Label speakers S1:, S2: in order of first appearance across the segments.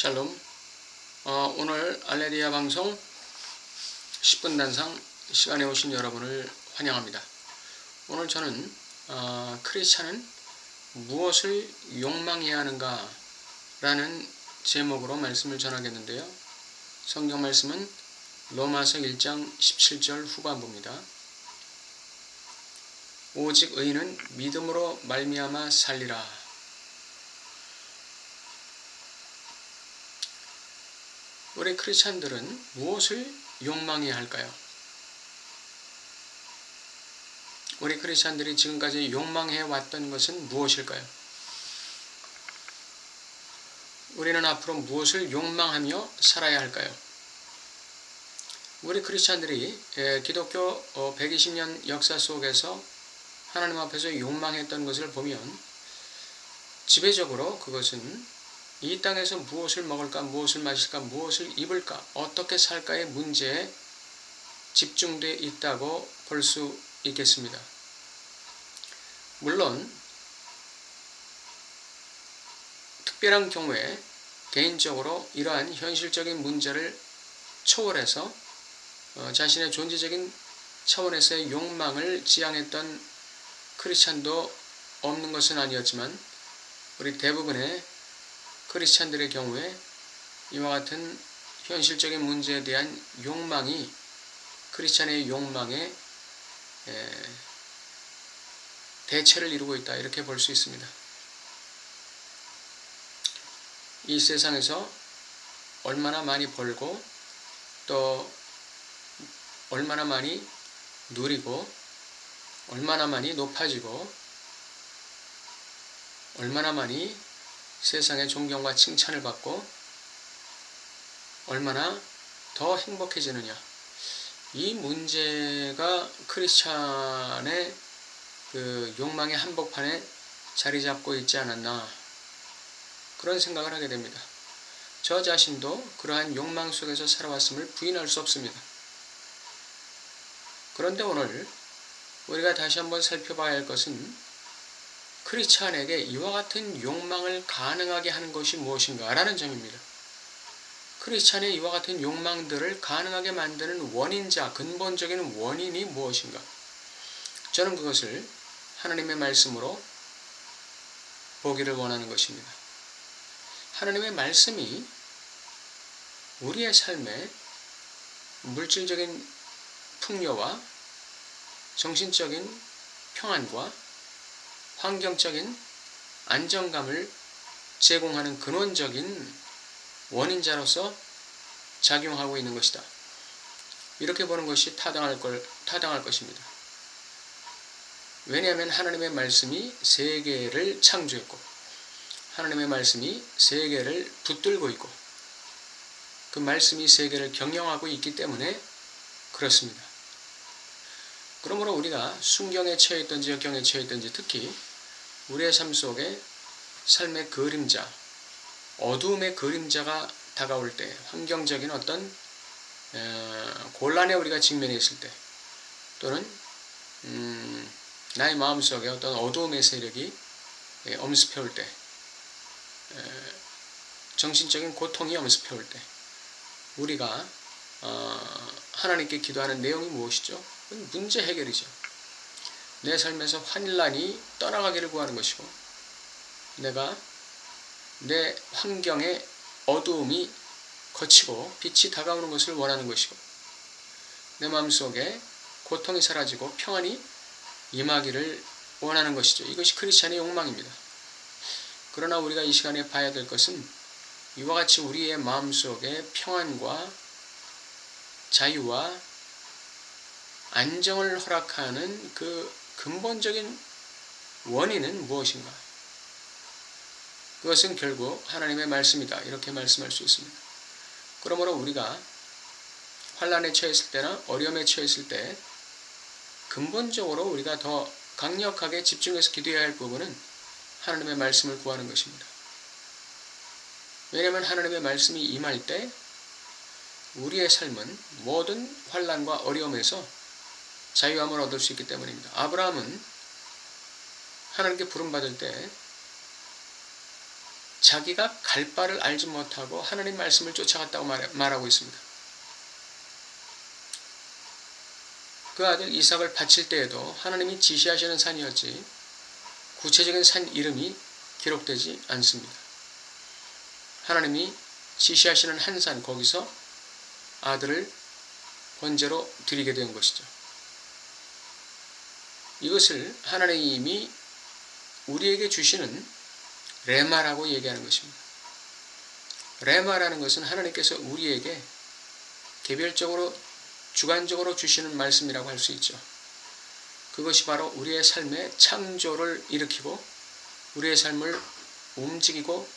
S1: 샬롬. 오늘 알레리아 방송 10분 단상 시간에 오신 여러분을 환영합니다. 오늘 저는 크리스찬은 무엇을 욕망해야 하는가 라는 제목으로 말씀을 전하겠는데요. 성경 말씀은 로마서 1장 17절 후반부입니다. 오직 의인은 믿음으로 말미암아 살리라. 우리 크리스찬들은 무엇을 욕망해야 할까요? 우리 크리스찬들이 지금까지 욕망해 왔던 것은 무엇일까요? 우리는 앞으로 무엇을 욕망하며 살아야 할까요? 우리 크리스찬들이 기독교 120년 역사 속에서 하나님 앞에서 욕망했던 것을 보면 지배적으로 그것은 이 땅에서 무엇을 먹을까, 무엇을 마실까, 무엇을 입을까, 어떻게 살까의 문제에 집중되어 있다고 볼 수 있겠습니다. 물론 특별한 경우에 개인적으로 이러한 현실적인 문제를 초월해서 자신의 존재적인 차원에서의 욕망을 지향했던 크리스찬도 없는 것은 아니었지만 우리 대부분의 크리스찬들의 경우에 이와 같은 현실적인 문제에 대한 욕망이 크리스찬의 욕망에 대체를 이루고 있다, 이렇게 볼 수 있습니다. 이 세상에서 얼마나 많이 벌고 또 얼마나 많이 누리고 얼마나 많이 높아지고 얼마나 많이 세상의 존경과 칭찬을 받고 얼마나 더 행복해지느냐, 이 문제가 크리스찬의 그 욕망의 한복판에 자리 잡고 있지 않았나, 그런 생각을 하게 됩니다. 저 자신도 그러한 욕망 속에서 살아왔음을 부인할 수 없습니다. 그런데 오늘 우리가 다시 한번 살펴봐야 할 것은 크리스찬에게 이와 같은 욕망을 가능하게 하는 것이 무엇인가 라는 점입니다. 크리스찬의 이와 같은 욕망들을 가능하게 만드는 원인자, 근본적인 원인이 무엇인가? 저는 그것을 하나님의 말씀으로 보기를 원하는 것입니다. 하나님의 말씀이 우리의 삶에 물질적인 풍요와 정신적인 평안과 환경적인 안정감을 제공하는 근원적인 원인자로서 작용하고 있는 것이다, 이렇게 보는 것이 타당할 것입니다. 왜냐하면 하나님의 말씀이 세계를 창조했고 하나님의 말씀이 세계를 붙들고 있고 그 말씀이 세계를 경영하고 있기 때문에 그렇습니다. 그러므로 우리가 순경에 처해있든지 역경에 처해있든지 특히 우리의 삶 속에 삶의 그림자, 어두움의 그림자가 다가올 때, 환경적인 어떤 곤란에 우리가 직면해 있을 때, 또는 나의 마음속에 어떤 어두움의 세력이 엄습해올 때, 정신적인 고통이 엄습해올 때 우리가 하나님께 기도하는 내용이 무엇이죠? 문제 해결이죠. 내 삶에서 환란이 떠나가기를 구하는 것이고 내가 내 환경의 어두움이 거치고 빛이 다가오는 것을 원하는 것이고 내 마음속에 고통이 사라지고 평안이 임하기를 원하는 것이죠. 이것이 크리스찬의 욕망입니다. 그러나 우리가 이 시간에 봐야 될 것은 이와 같이 우리의 마음속에 평안과 자유와 안정을 허락하는 그 근본적인 원인은 무엇인가? 그것은 결국 하나님의 말씀이다, 이렇게 말씀할 수 있습니다. 그러므로 우리가 환란에 처했을 때나 어려움에 처했을 때 근본적으로 우리가 더 강력하게 집중해서 기도해야 할 부분은 하나님의 말씀을 구하는 것입니다. 왜냐하면 하나님의 말씀이 임할 때 우리의 삶은 모든 환란과 어려움에서 자유함을 얻을 수 있기 때문입니다. 아브라함은 하나님께 부름받을 때 자기가 갈 바를 알지 못하고 하나님 말씀을 쫓아갔다고 말하고 있습니다. 그 아들 이삭을 바칠 때에도 하나님이 지시하시는 산이었지 구체적인 산 이름이 기록되지 않습니다. 하나님이 지시하시는 한 산, 거기서 아들을 번제로 드리게 된 것이죠. 이것을 하나님이 우리에게 주시는 레마라고 얘기하는 것입니다. 레마라는 것은 하나님께서 우리에게 개별적으로 주관적으로 주시는 말씀이라고 할 수 있죠. 그것이 바로 우리의 삶의 창조를 일으키고 우리의 삶을 움직이고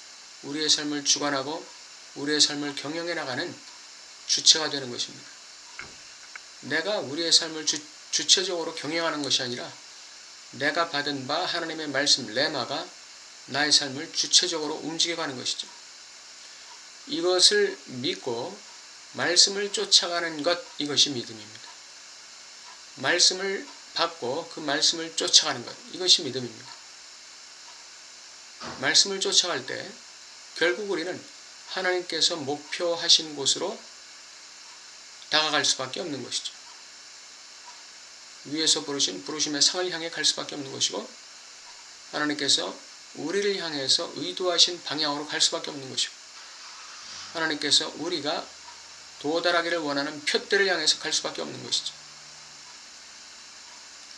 S1: 우리의 삶을 주관하고 우리의 삶을 경영해 나가는 주체가 되는 것입니다. 내가 우리의 삶을 주체적으로 경영하는 것이 아니라 내가 받은 바 하나님의 말씀 레마가 나의 삶을 주체적으로 움직여가는 것이죠. 이것을 믿고 말씀을 쫓아가는 것, 이것이 믿음입니다. 말씀을 받고 그 말씀을 쫓아가는 것, 이것이 믿음입니다. 말씀을 쫓아갈 때 결국 우리는 하나님께서 목표하신 곳으로 다가갈 수밖에 없는 것이죠. 위에서 부르신 부르심의 상을 향해 갈 수밖에 없는 것이고 하나님께서 우리를 향해서 의도하신 방향으로 갈 수밖에 없는 것이고 하나님께서 우리가 도달하기를 원하는 표대를 향해서 갈 수밖에 없는 것이죠.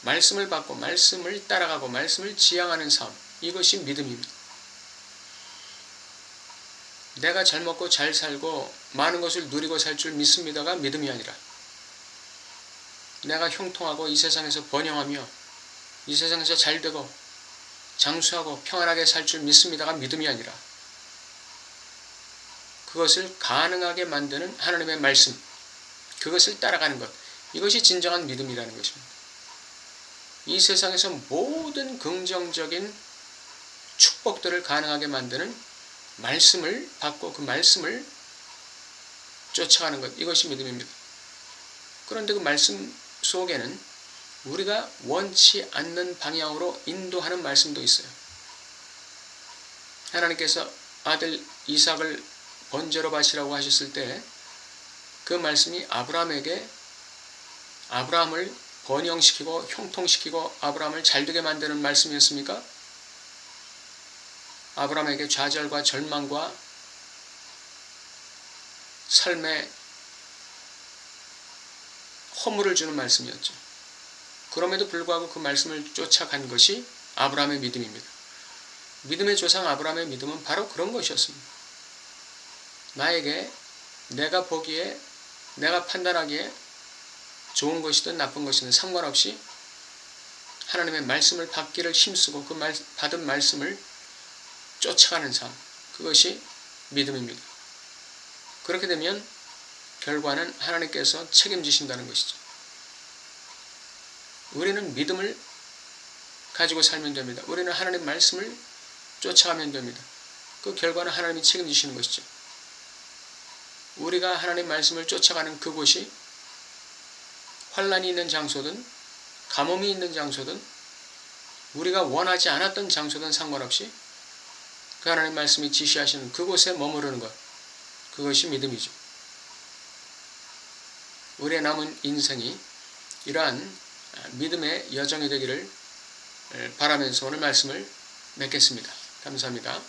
S1: 말씀을 받고 말씀을 따라가고 말씀을 지향하는 삶, 이것이 믿음입니다. 내가 잘 먹고 잘 살고 많은 것을 누리고 살 줄 믿습니다가 믿음이 아니라 내가 형통하고 이 세상에서 번영하며 이 세상에서 잘되고 장수하고 평안하게 살 줄 믿습니다가 믿음이 아니라 그것을 가능하게 만드는 하나님의 말씀, 그것을 따라가는 것, 이것이 진정한 믿음이라는 것입니다. 이 세상에서 모든 긍정적인 축복들을 가능하게 만드는 말씀을 받고 그 말씀을 쫓아가는 것, 이것이 믿음입니다. 그런데 그 말씀 속에는 우리가 원치 않는 방향으로 인도하는 말씀도 있어요. 하나님께서 아들 이삭을 번제로 바치라고 하셨을 때 그 말씀이 아브라함을 번영시키고 형통시키고 아브라함을 잘되게 만드는 말씀이었습니까? 아브라함에게 좌절과 절망과 삶의 허물을 주는 말씀이었죠. 그럼에도 불구하고 그 말씀을 쫓아간 것이 아브라함의 믿음입니다. 믿음의 조상 아브라함의 믿음은 바로 그런 것이었습니다. 나에게 내가 보기에 내가 판단하기에 좋은 것이든 나쁜 것이든 상관없이 하나님의 말씀을 받기를 힘쓰고 그 받은 말씀을 쫓아가는 삶, 그것이 믿음입니다. 그렇게 되면 결과는 하나님께서 책임지신다는 것이죠. 우리는 믿음을 가지고 살면 됩니다. 우리는 하나님 말씀을 쫓아가면 됩니다. 그 결과는 하나님이 책임지시는 것이죠. 우리가 하나님 말씀을 쫓아가는 그곳이 환난이 있는 장소든 가뭄이 있는 장소든 우리가 원하지 않았던 장소든 상관없이 그 하나님 말씀이 지시하시는 그곳에 머무르는 것, 그것이 믿음이죠. 우리의 남은 인생이 이러한 믿음의 여정이 되기를 바라면서 오늘 말씀을 맺겠습니다. 감사합니다.